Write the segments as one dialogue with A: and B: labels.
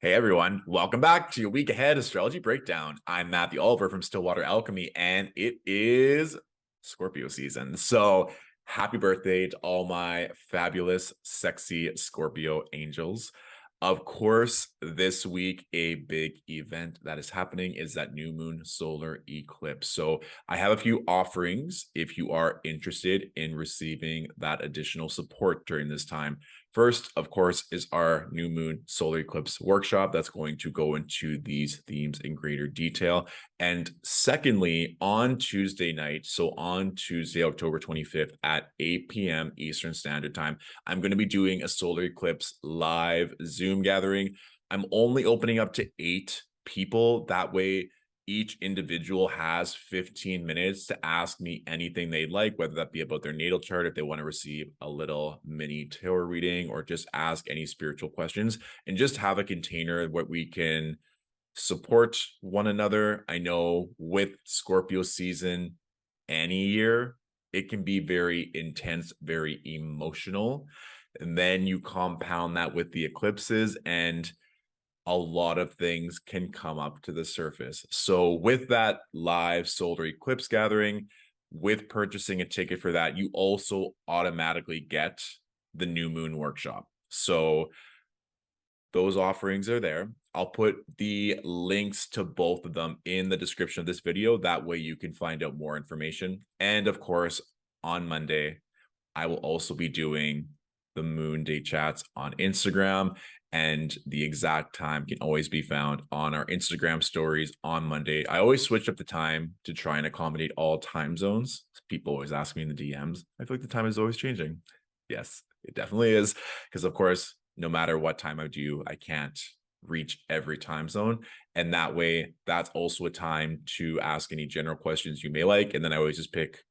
A: Hey everyone, welcome back to your week ahead astrology breakdown. I'm Matthew Oliver from Stillwater Alchemy, and it is Scorpio season. So happy birthday to all my fabulous, sexy Scorpio angels. Of course, this week, a big event that is happening is that new moon solar eclipse. So I have a few offerings if you are interested in receiving that additional support during this time. First, of course, is our new moon solar eclipse workshop that's going to go into these themes in greater detail. And secondly, on Tuesday night, so on Tuesday, October 25th at 8 p.m. Eastern Standard Time, I'm going to be doing a solar eclipse live Zoom gathering. I'm only opening up to 8 people. That way, each individual has 15 minutes to ask me anything they'd like, whether that be about their natal chart, if they want to receive a little mini tarot reading, or just ask any spiritual questions, and just have a container where we can support one another. I know with Scorpio season, any year, it can be very intense, very emotional. And then you compound that with the eclipses, and a lot of things can come up to the surface. So with that live solar eclipse gathering, with purchasing a ticket for that, you also automatically get the new moon workshop. So those offerings are there. I'll put the links to both of them in the description of this video. That way you can find out more information. And of course, on Monday, I will also be doing the moon day chats on Instagram, and the exact time can always be found on our Instagram stories on Monday. I always switch up the time to try and accommodate all time zones. People always ask me in the DMs. I feel like the time is always changing. Yes, it definitely is. Because of course, no matter what time I do, I can't reach every time zone. And that way, that's also a time to ask any general questions you may like. And then I always just pick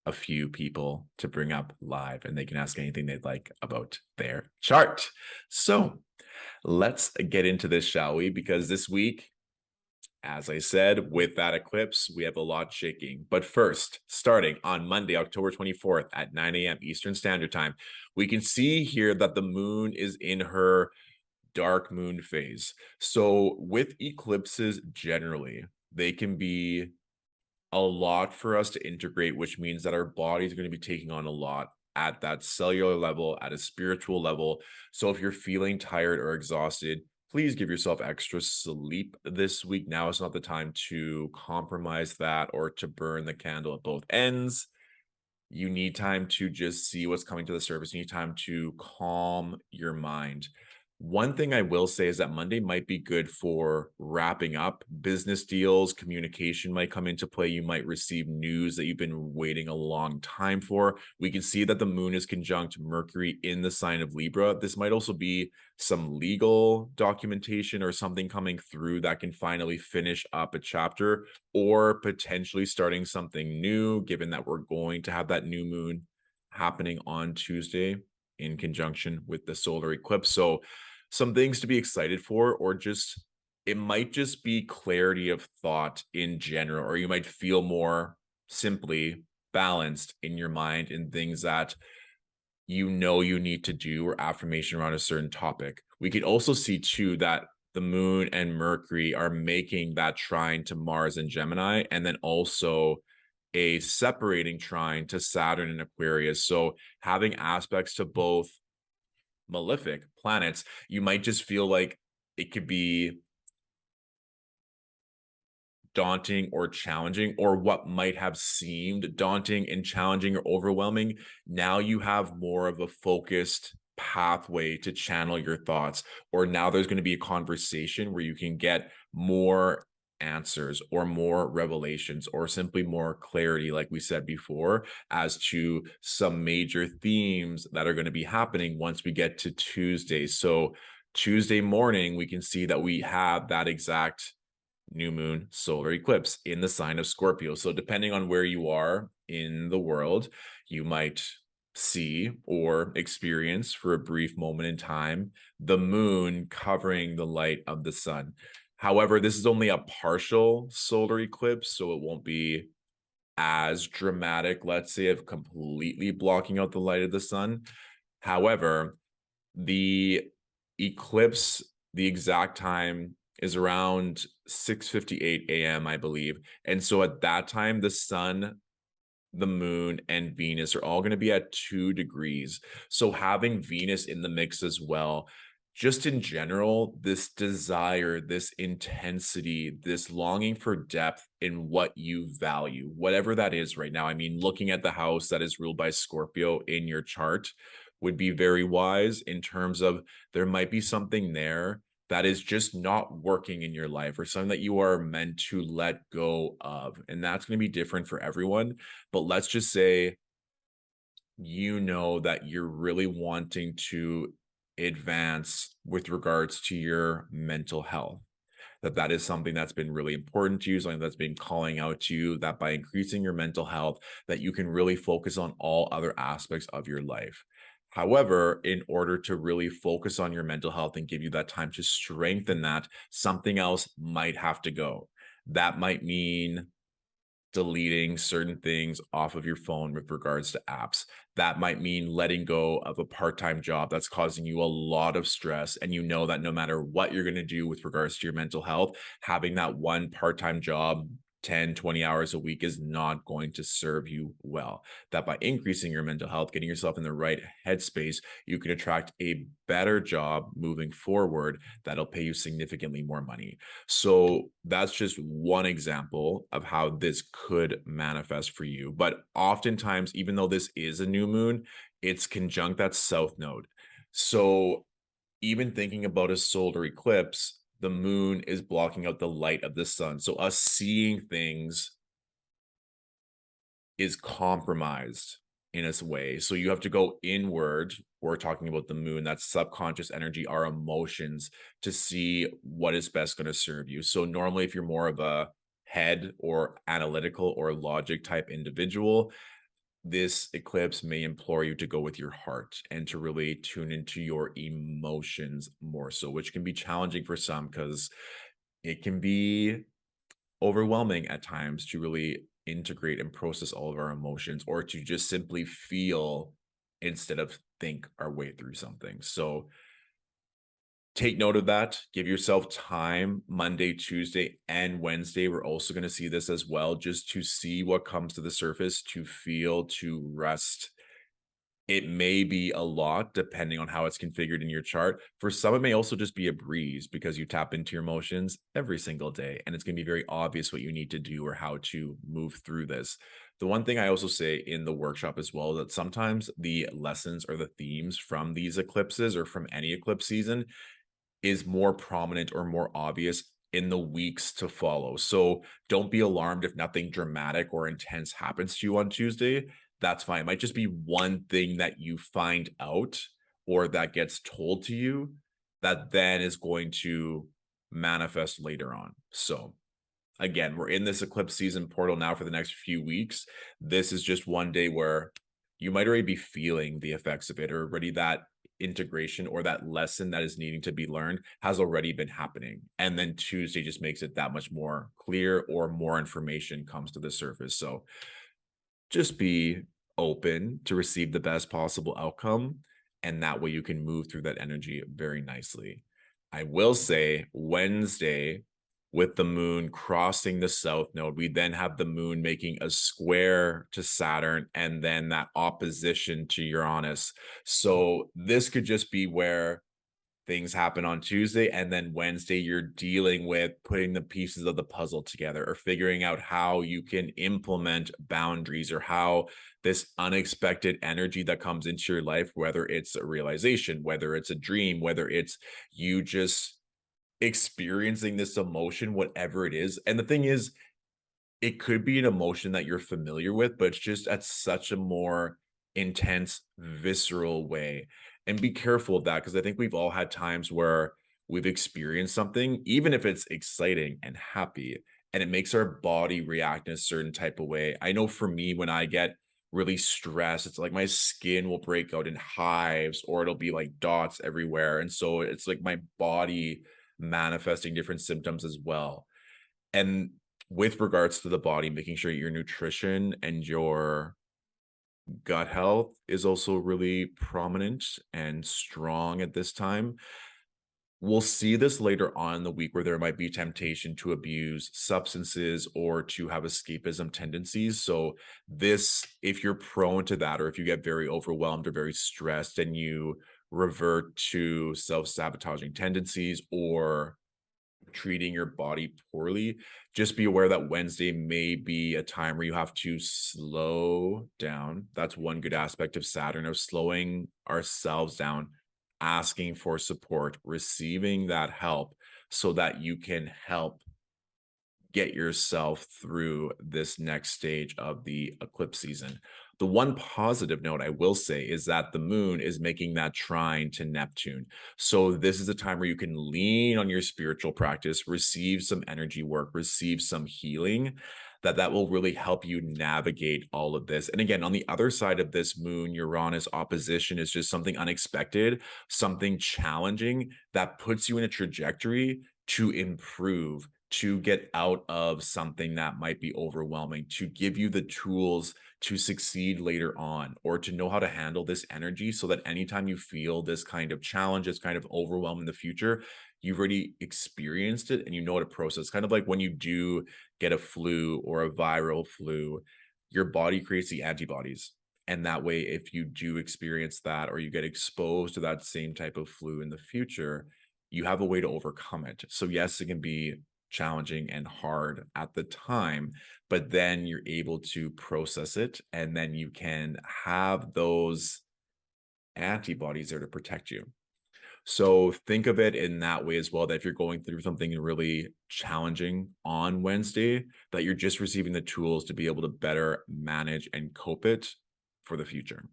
A: a few people to bring up live, and they can ask anything they'd like about their chart. So let's get into this, shall we? Because this week, as I said, with that eclipse, we have a lot shaking. But first, starting on Monday, October 24th at 9 a.m. Eastern Standard Time, we can see here that the moon is in her dark moon phase. So with eclipses generally, they can be a lot for us to integrate, which means that our bodies are going to be taking on a lot at that cellular level, at a spiritual level. So if you're feeling tired or exhausted, please give yourself extra sleep this week. Now is not the time to compromise that or to burn the candle at both ends. You need time to just see what's coming to the surface. You need time to calm your mind. One thing I will say is that Monday might be good for wrapping up business deals. Communication might come into play. You might receive news that you've been waiting a long time for. We can see that the moon is conjunct Mercury in the sign of Libra. This might also be some legal documentation or something coming through that can finally finish up a chapter, or potentially starting something new, given that we're going to have that new moon happening on Tuesday in conjunction with the solar eclipse. So some things to be excited for, or just it might just be clarity of thought in general, or you might feel more simply balanced in your mind in things that you know you need to do, or affirmation around a certain topic. We could also see too that the moon and Mercury are making that trine to Mars and Gemini, and then also a separating trine to Saturn and Aquarius. So having aspects to both malefic planets, you might just feel like it could be daunting or challenging, or what might have seemed daunting and challenging or overwhelming. Now you have more of a focused pathway to channel your thoughts, or now there's going to be a conversation where you can get more answers or more revelations or simply more clarity, like we said before, as to some major themes that are going to be happening once we get to Tuesday. So Tuesday morning, we can see that we have that exact new moon solar eclipse in the sign of Scorpio. So depending on where you are in the world, you might see or experience for a brief moment in time the moon covering the light of the sun. However, this is only a partial solar eclipse, so it won't be as dramatic, let's say, of completely blocking out the light of the sun. However, the eclipse The exact time is around 6:58 a.m., I believe. And so at that time, the sun, the moon, and Venus are all going to be at 2 degrees. So having Venus in the mix as well, just in general, this desire, this intensity, this longing for depth in what you value, whatever that is right now. I mean, looking at the house that is ruled by Scorpio in your chart would be very wise in terms of there might be something there that is just not working in your life or something that you are meant to let go of. And that's going to be different for everyone. But let's just say you know that you're really wanting to advance with regards to your mental health, that is something that's been really important to you, something that's been calling out to you, that by increasing your mental health that you can really focus on all other aspects of your life. However, in order to really focus on your mental health and give you that time to strengthen that, something else might have to go. That might mean deleting certain things off of your phone with regards to apps. That might mean letting go of a part-time job that's causing you a lot of stress. And you know that no matter what you're going to do with regards to your mental health, having that one part-time job 10, 20 hours a week is not going to serve you well. That by increasing your mental health, getting yourself in the right headspace, you can attract a better job moving forward that'll pay you significantly more money. So that's just one example of how this could manifest for you. But oftentimes, even though this is a new moon, it's conjunct that south node. So even thinking about a solar eclipse, the moon is blocking out the light of the sun. So us seeing things is compromised in a way. So you have to go inward. We're talking about the moon, that's subconscious energy, our emotions, to see what is best going to serve you. So normally, if you're more of a head or analytical or logic type individual, this eclipse may implore you to go with your heart and to really tune into your emotions more so, which can be challenging for some because it can be overwhelming at times to really integrate and process all of our emotions or to just simply feel instead of think our way through something. So take note of that. Give yourself time. Monday, Tuesday, and Wednesday. We're also going to see this as well, just to see what comes to the surface, to feel, to rest. It may be a lot depending on how it's configured in your chart. For some, it may also just be a breeze because you tap into your emotions every single day. And it's going to be very obvious what you need to do or how to move through this. The one thing I also say in the workshop as well, that sometimes the lessons or the themes from these eclipses or from any eclipse season is more prominent or more obvious in the weeks to follow. So don't be alarmed if nothing dramatic or intense happens to you on Tuesday. That's fine. It might just be one thing that you find out or that gets told to you that then is going to manifest later on. So again, we're in this eclipse season portal now for the next few weeks. This is just one day where you might already be feeling the effects of it, or already that integration or that lesson that is needing to be learned has already been happening. And then Tuesday just makes it that much more clear or more information comes to the surface. So just be open to receive the best possible outcome. And that way you can move through that energy very nicely. I will say Wednesday, with the moon crossing the south node, we then have the moon making a square to Saturn and then that opposition to Uranus. So this could just be where things happen on Tuesday, and then Wednesday, you're dealing with putting the pieces of the puzzle together or figuring out how you can implement boundaries or how this unexpected energy that comes into your life, whether it's a realization, whether it's a dream, whether it's you just experiencing this emotion, whatever it is. And the thing is, it could be an emotion that you're familiar with, but it's just at such a more intense, visceral way. And be careful of that because I think we've all had times where we've experienced something, even if it's exciting and happy, and it makes our body react in a certain type of way. I know for me, when I get really stressed, it's like my skin will break out in hives or it'll be like dots everywhere. And so it's like my body manifesting different symptoms as well. And with regards to the body, making sure your nutrition and your gut health is also really prominent and strong at this time. We'll see this later on in the week where there might be temptation to abuse substances or to have escapism tendencies. So, this, if you're prone to that, or if you get very overwhelmed or very stressed and you revert to self sabotaging tendencies or treating your body poorly, just be aware that Wednesday may be a time where you have to slow down. That's one good aspect of Saturn, of slowing ourselves down, asking for support, receiving that help so that you can help get yourself through this next stage of the eclipse season. The one positive note I will say is that the moon is making that trine to Neptune. So this is a time where you can lean on your spiritual practice, receive some energy work, receive some healing, that will really help you navigate all of this. And again, on the other side of this moon Uranus opposition is just something unexpected, something challenging that puts you in a trajectory to improve, to get out of something that might be overwhelming, to give you the tools to succeed later on, or to know how to handle this energy so that anytime you feel this kind of challenge, this kind of overwhelm in the future, you've already experienced it and you know how to process. Kind of like when you do get a flu or a viral flu, your body creates the antibodies. And that way, if you do experience that or you get exposed to that same type of flu in the future, you have a way to overcome it. So, yes, it can be challenging and hard at the time, but then you're able to process it and then you can have those antibodies there to protect you. So think of it in that way as well, that if you're going through something really challenging on Wednesday, that you're just receiving the tools to be able to better manage and cope it for the future.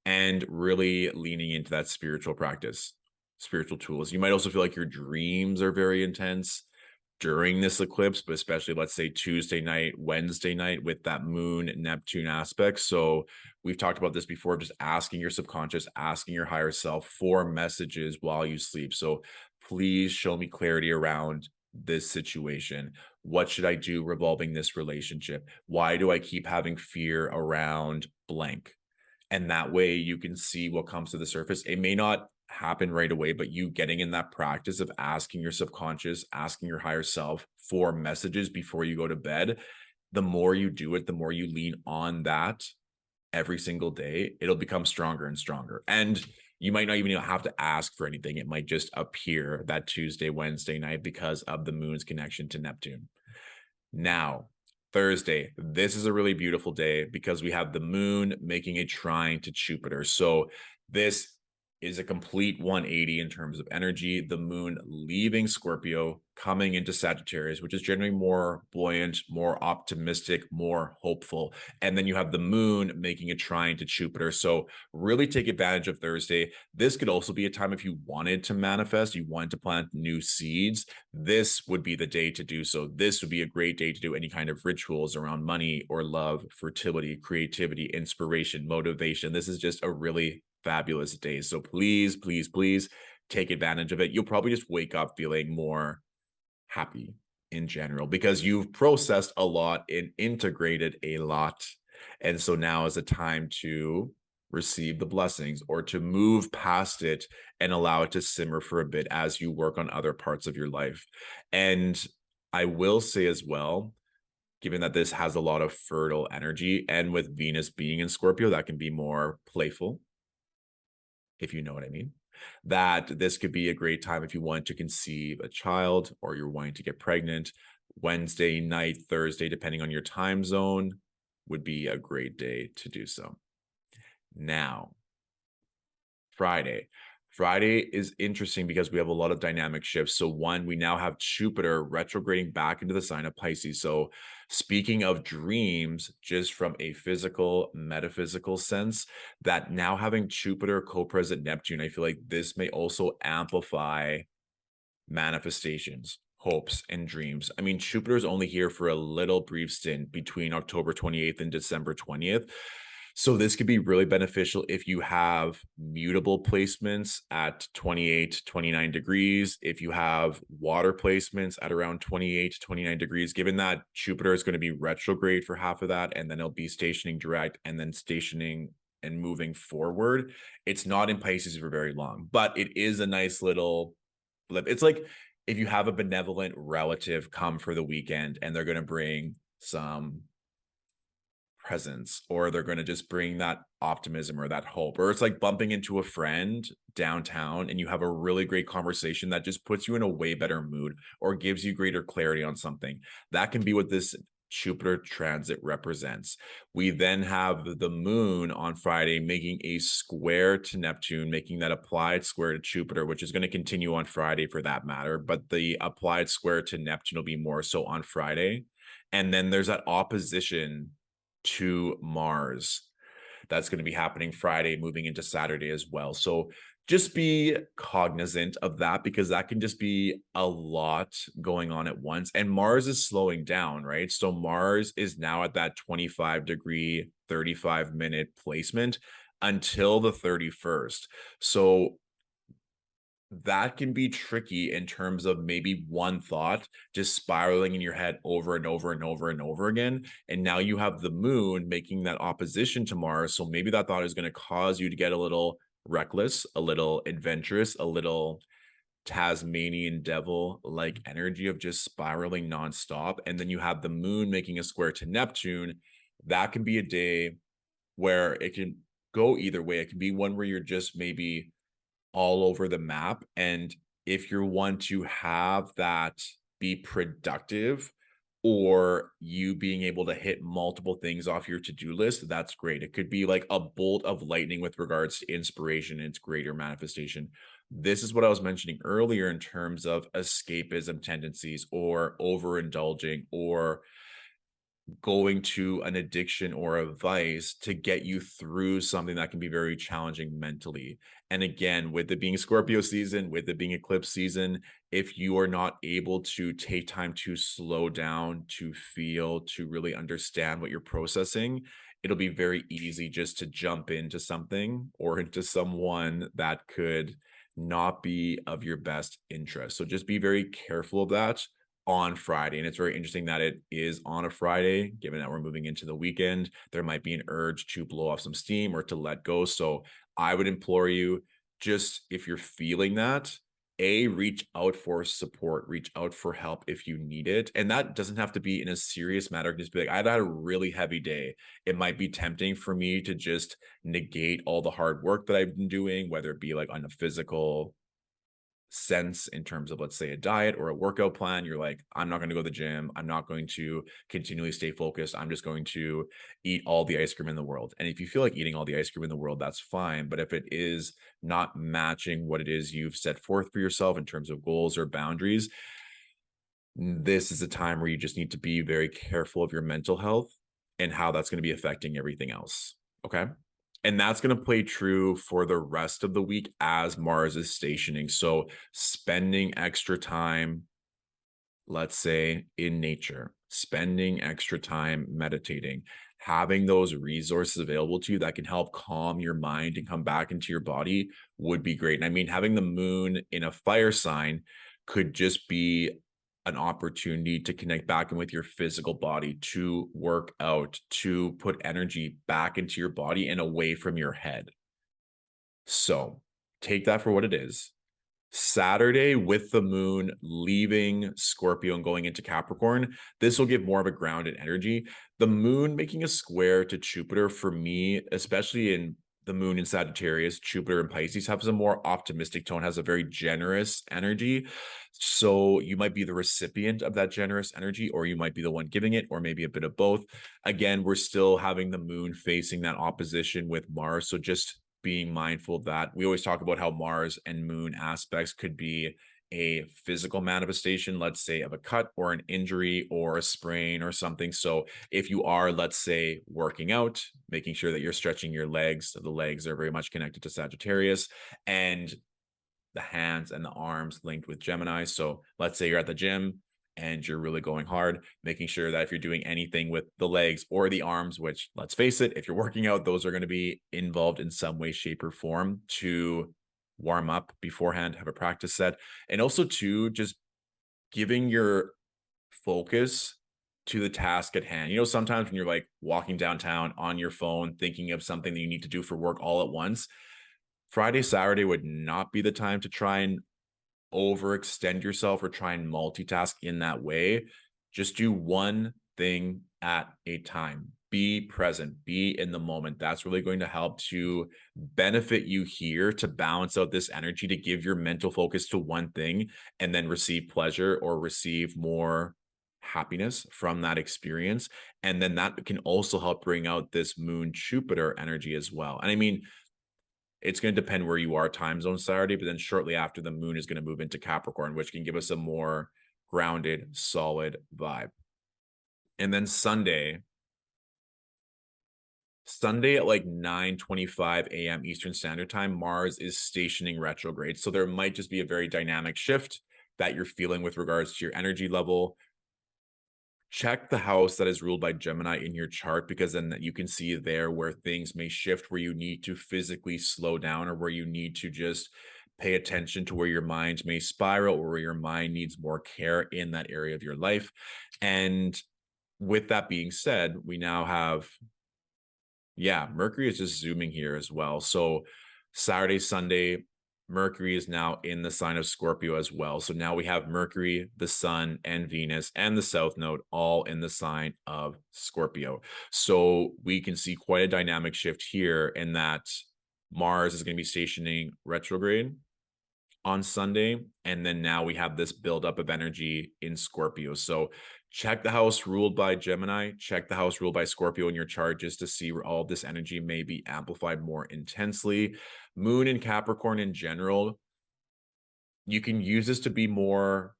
A: And really leaning into that spiritual practice, spiritual tools. You might also feel like your dreams are very intense during this eclipse, but especially let's say Tuesday night, Wednesday night with that moon Neptune aspect. So we've talked about this before, just asking your subconscious, asking your higher self for messages while you sleep. So please show me clarity around this situation. What should I do revolving this relationship? Why do I keep having fear around blank? And that way you can see what comes to the surface. It may not happen right away, but you getting in that practice of asking your subconscious, asking your higher self for messages before you go to bed, the more you do it, the more you lean on that every single day, it'll become stronger and stronger. And you might not even have to ask for anything. It might just appear that Tuesday, Wednesday night because of the moon's connection to Neptune. Now, Thursday, this is a really beautiful day because we have the moon making a trine to Jupiter. So this is a complete 180 in terms of energy. The moon leaving Scorpio, coming into Sagittarius, which is generally more buoyant, more optimistic, more hopeful. And then you have the moon making a trine to Jupiter. So really take advantage of Thursday. This could also be a time if you wanted to manifest, you wanted to plant new seeds, this would be the day to do so. This would be a great day to do any kind of rituals around money or love, fertility, creativity, inspiration, motivation. This is just a really fabulous day. So please, please, please take advantage of it. You'll probably just wake up feeling more happy in general because you've processed a lot and integrated a lot. And so now is a time to receive the blessings or to move past it and allow it to simmer for a bit as you work on other parts of your life. And I will say as well, given that this has a lot of fertile energy and with Venus being in Scorpio, that can be more playful, if you know what I mean, that this could be a great time if you want to conceive a child or you're wanting to get pregnant. Wednesday night, Thursday, depending on your time zone, would be a great day to do so. Now, Friday. Friday is interesting because we have a lot of dynamic shifts. So one, we now have Jupiter retrograding back into the sign of Pisces. So speaking of dreams, just from a physical, metaphysical sense, that now having Jupiter co-present Neptune, I feel like this may also amplify manifestations, hopes, and dreams. I mean, Jupiter is only here for a little brief stint between October 28th and December 20th. So this could be really beneficial if you have mutable placements at 28, 29 degrees. If you have water placements at around 28, 29 degrees, given that Jupiter is going to be retrograde for half of that, and then it'll be stationing direct and then stationing and moving forward. It's not in Pisces for very long, but it is a nice little blip. It's like if you have a benevolent relative come for the weekend and they're going to bring some presence, or they're going to just bring that optimism or that hope, or it's like bumping into a friend downtown and you have a really great conversation that just puts you in a way better mood or gives you greater clarity on something. That can be what this Jupiter transit represents. We then have the moon on Friday making a square to Neptune, making that applied square to Jupiter, which is going to continue on Friday for that matter, but the applied square to Neptune will be more so on Friday. And then there's that opposition to Mars. That's going to be happening Friday, moving into Saturday as well. So just be cognizant of that, because that can just be a lot going on at once. And Mars is slowing down, right? So Mars is now at that 25-degree, 35-minute placement until the 31st. So that can be tricky in terms of maybe one thought just spiraling in your head over and over and over and over again. And now you have the moon making that opposition to Mars. So maybe that thought is going to cause you to get a little reckless, a little adventurous, a little Tasmanian devil like energy of just spiraling nonstop. And then you have the moon making a square to Neptune. That can be a day where it can go either way. It can be one where you're just maybe all over the map. And if you're one to have that be productive, or you being able to hit multiple things off your to-do list, that's great. It could be like a bolt of lightning with regards to inspiration and its greater manifestation. This is what I was mentioning earlier in terms of escapism tendencies, or overindulging, or going to an addiction or a vice to get you through something that can be very challenging mentally. And again, with it being Scorpio season, with it being eclipse season, if you are not able to take time to slow down, to feel, to really understand what you're processing, it'll be very easy just to jump into something or into someone that could not be of your best interest. So just be very careful of that on Friday. And it's very interesting that it is on a Friday, given that we're moving into the weekend. There might be an urge to blow off some steam or to let go. So I would implore you, just if you're feeling that, reach out for support, reach out for help if you need it. And that doesn't have to be in a serious matter. Just be like, I had a really heavy day. It might be tempting for me to just negate all the hard work that I've been doing, whether it be like on a physical sense in terms of, let's say, a diet or a workout plan. You're like, I'm not going to go to the gym. I'm not going to continually stay focused. I'm just going to eat all the ice cream in the world. And if you feel like eating all the ice cream in the world, that's fine. But if it is not matching what it is you've set forth for yourself in terms of goals or boundaries, this is a time where you just need to be very careful of your mental health and how that's going to be affecting everything else. Okay. And that's going to play true for the rest of the week as Mars is stationing. So spending extra time, let's say, in nature, spending extra time meditating, having those resources available to you that can help calm your mind and come back into your body would be great. And I mean, having the moon in a fire sign could just be an opportunity to connect back in with your physical body, to work out, to put energy back into your body and away from your head. So take that for what it is. Saturday, with the moon leaving Scorpio and going into Capricorn, this will give more of a grounded energy. The moon making a square to Jupiter, for me, especially in the moon in Sagittarius, Jupiter and Pisces, has a more optimistic tone, has a very generous energy. So you might be the recipient of that generous energy, or you might be the one giving it, or maybe a bit of both. Again, we're still having the moon facing that opposition with Mars. So just being mindful of that. We always talk about how Mars and moon aspects could be a physical manifestation, let's say, of a cut or an injury or a sprain or something. So if you are, let's say, working out, making sure that you're stretching your legs. So the legs are very much connected to Sagittarius, and the hands and the arms linked with Gemini. So let's say you're at the gym and you're really going hard, making sure that if you're doing anything with the legs or the arms, which, let's face it, if you're working out, those are going to be involved in some way, shape, or form, to warm up beforehand, have a practice set. And also to just giving your focus to the task at hand. You know, sometimes when you're like walking downtown on your phone, thinking of something that you need to do for work all at once, Friday, Saturday would not be the time to try and overextend yourself or try and multitask in that way. Just do one thing at a time. Be present, be in the moment. That's really going to help to benefit you here to balance out this energy, to give your mental focus to one thing and then receive pleasure or receive more happiness from that experience. And then that can also help bring out this moon Jupiter energy as well. And I mean, it's going to depend where you are time zone Saturday, but then shortly after the moon is going to move into Capricorn, which can give us a more grounded, solid vibe. And then Sunday at like 9:25 a.m. Eastern Standard Time, Mars is stationing retrograde. So there might just be a very dynamic shift that you're feeling with regards to your energy level. Check the house that is ruled by Gemini in your chart, because then you can see there where things may shift, where you need to physically slow down or where you need to just pay attention to where your mind may spiral or where your mind needs more care in that area of your life. And with that being said, we now have, yeah, Mercury is just zooming here as well. So Saturday, Sunday, Mercury is now in the sign of Scorpio as well. So now we have Mercury, the Sun, and Venus, and the South Node all in the sign of Scorpio. So we can see quite a dynamic shift here in that Mars is going to be stationing retrograde on Sunday. And then now we have this buildup of energy in Scorpio. So check the house ruled by Gemini, check the house ruled by Scorpio in your chart just to see where all this energy may be amplified more intensely. Moon and Capricorn in general, you can use this to be more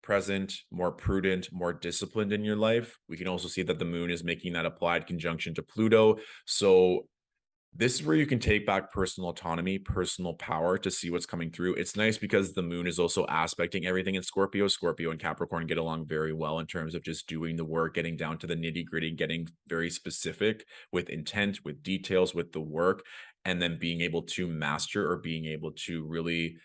A: present, more prudent, more disciplined in your life. We can also see that the moon is making that applied conjunction to Pluto. So this is where you can take back personal autonomy, personal power to see what's coming through. It's nice because the moon is also aspecting everything in Scorpio. Scorpio and Capricorn get along very well in terms of just doing the work, getting down to the nitty gritty, getting very specific with intent, with details, with the work, and then being able to master or being able to really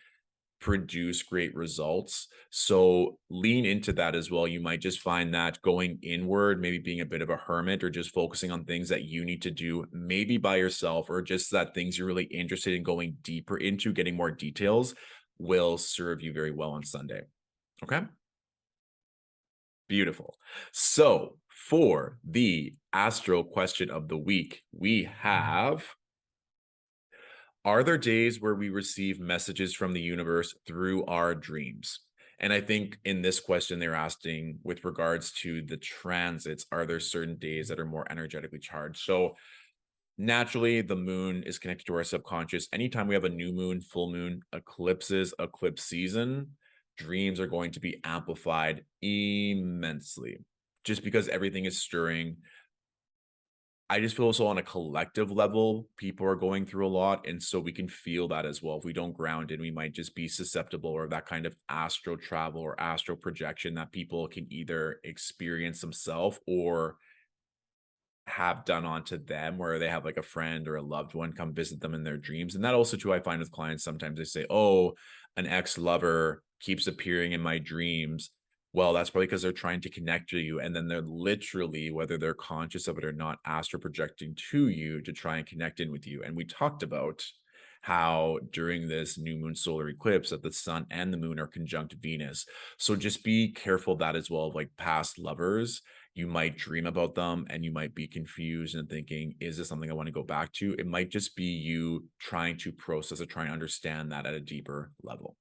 A: produce great results. So lean into that as well. You might just find that going inward, maybe being a bit of a hermit or just focusing on things that you need to do, maybe by yourself, or just that things you're really interested in going deeper into, getting more details, will serve you very well on Sunday. Okay. Beautiful. So for the astro question of the week, we have, are there days where we receive messages from the universe through our dreams? And I think in this question, they're asking with regards to the transits, are there certain days that are more energetically charged? So naturally, the moon is connected to our subconscious. Anytime we have a new moon, full moon, eclipses, eclipse season, dreams are going to be amplified immensely just because everything is stirring. I just feel also on a collective level, people are going through a lot. And so we can feel that as well. If we don't ground in, we might just be susceptible, or that kind of astral travel or astral projection that people can either experience themselves or have done onto them, where they have like a friend or a loved one come visit them in their dreams. And that also too, I find with clients, sometimes they say, oh, an ex-lover keeps appearing in my dreams. Well, that's probably because they're trying to connect to you. And then they're literally, whether they're conscious of it or not, astral projecting to you to try and connect in with you. And we talked about how during this new moon solar eclipse that the sun and the moon are conjunct Venus. So just be careful of that as well, of like past lovers. You might dream about them and you might be confused and thinking, is this something I want to go back to? It might just be you trying to process or trying to understand that at a deeper level.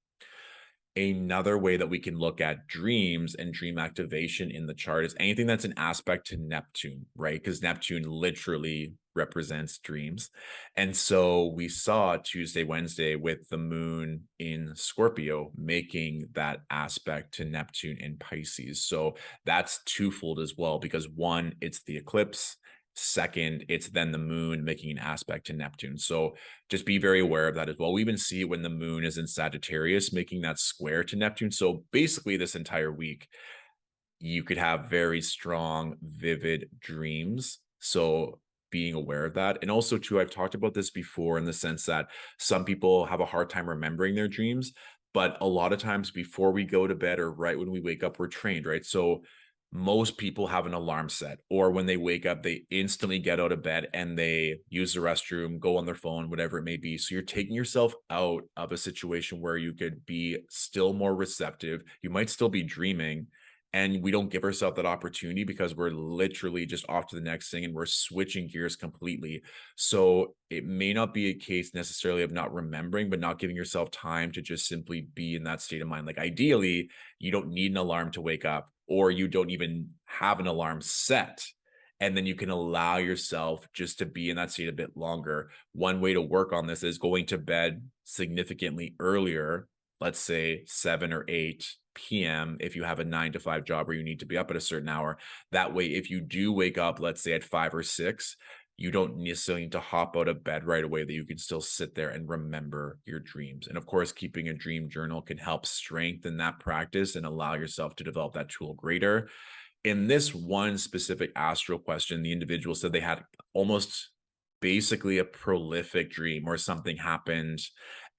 A: Another way that we can look at dreams and dream activation in the chart is anything that's an aspect to Neptune, right? Because Neptune literally represents dreams. And so we saw Tuesday, Wednesday with the moon in Scorpio making that aspect to Neptune in Pisces. So that's twofold as well, because one, it's the eclipse. Second, it's then the moon making an aspect to Neptune. So just be very aware of that as well. We even see it when the moon is in Sagittarius, making that square to Neptune. So basically, this entire week, you could have very strong, vivid dreams. So being aware of that. And also, too, I've talked about this before in the sense that some people have a hard time remembering their dreams. But a lot of times before we go to bed or right when we wake up, we're trained, right? So most people have an alarm set, or when they wake up, they instantly get out of bed and they use the restroom, go on their phone, whatever it may be. So you're taking yourself out of a situation where you could be still more receptive. You might still be dreaming, and we don't give ourselves that opportunity because we're literally just off to the next thing and we're switching gears completely. So it may not be a case necessarily of not remembering, but not giving yourself time to just simply be in that state of mind. Like ideally, you don't need an alarm to wake up, or you don't even have an alarm set. And then you can allow yourself just to be in that state a bit longer. One way to work on this is going to bed significantly earlier, let's say 7 or 8 p.m. if you have a 9 to 5 job where you need to be up at a certain hour. That way, if you do wake up, let's say at 5 or 6, you don't necessarily need to hop out of bed right away, that you can still sit there and remember your dreams. And of course, keeping a dream journal can help strengthen that practice and allow yourself to develop that tool greater. In this one specific astral question, the individual said they had almost basically a prolific dream, or something happened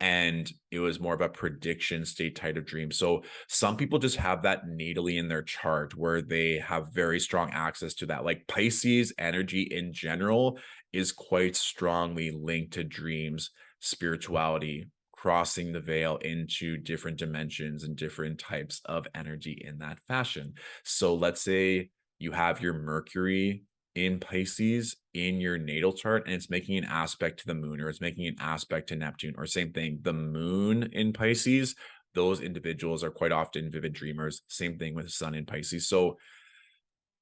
A: and it was more of a prediction state type of dream. So some people just have that natally in their chart where they have very strong access to that. Like Pisces energy in general is quite strongly linked to dreams, spirituality, crossing the veil into different dimensions and different types of energy in that fashion. So let's say you have your Mercury in Pisces in your natal chart and it's making an aspect to the moon, or it's making an aspect to Neptune, or same thing, the moon in Pisces, those individuals are quite often vivid dreamers. Same thing with sun in Pisces. So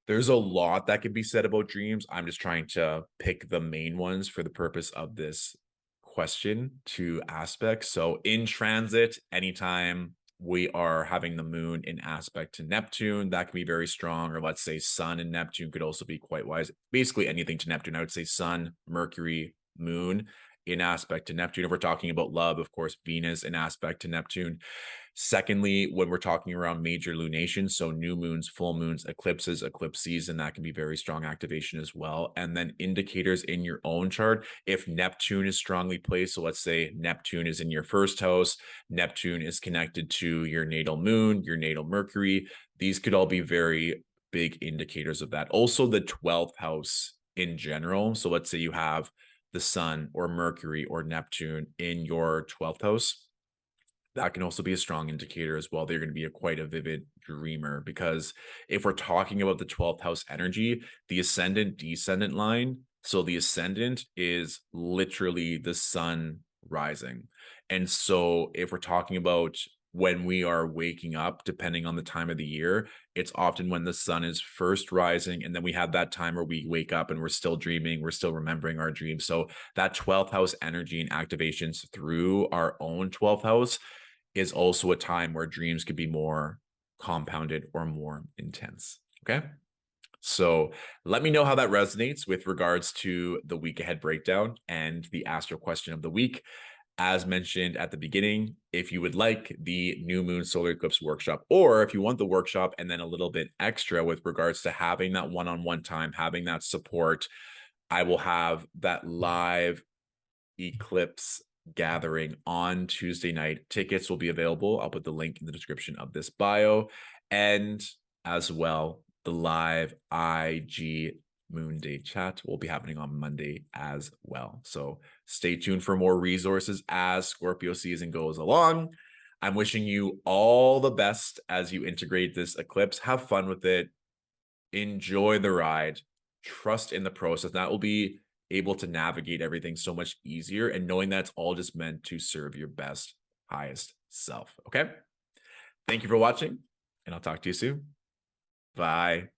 A: there's a lot that can be said about dreams. I'm just trying to pick the main ones for the purpose of this question to aspects. So in transit, anytime we are having the moon in aspect to Neptune, that can be very strong. Or let's say sun and Neptune could also be quite wise. Basically anything to Neptune. I would say sun, Mercury, moon in aspect to Neptune. If we're talking about love, of course, Venus in aspect to Neptune. Secondly, when we're talking around major lunations, so new moons, full moons, eclipses, eclipse season, that can be very strong activation as well. And then indicators in your own chart, if Neptune is strongly placed, so let's say Neptune is in your first house, Neptune is connected to your natal moon, your natal Mercury, these could all be very big indicators of that. Also, the 12th house in general. So let's say you have the sun or Mercury or Neptune in your 12th house, that can also be a strong indicator as well. They're going to be quite a vivid dreamer, because if we're talking about the 12th house energy, the ascendant descendant line. So the ascendant is literally the sun rising. And so if we're talking about when we are waking up, depending on the time of the year, it's often when the sun is first rising. And then we have that time where we wake up and we're still dreaming, we're still remembering our dreams. So that 12th house energy and activations through our own 12th house is also a time where dreams could be more compounded or more intense. Okay. So let me know how that resonates with regards to the week ahead breakdown and the astral question of the week. As mentioned at the beginning, if you would like the new moon solar eclipse workshop, or if you want the workshop and then a little bit extra with regards to having that one-on-one time, having that support, I will have that live eclipse gathering on Tuesday night. Tickets will be available. I'll put the link in the description of this bio. And as well, the live IG moon day chat will be happening on Monday as well. So stay tuned for more resources as Scorpio season goes along. I'm wishing you all the best as you integrate this eclipse. Have fun with it. Enjoy the ride. Trust in the process. That will be able to navigate everything so much easier, and knowing that's all just meant to serve your best, highest self. Okay. Thank you for watching, and I'll talk to you soon. Bye.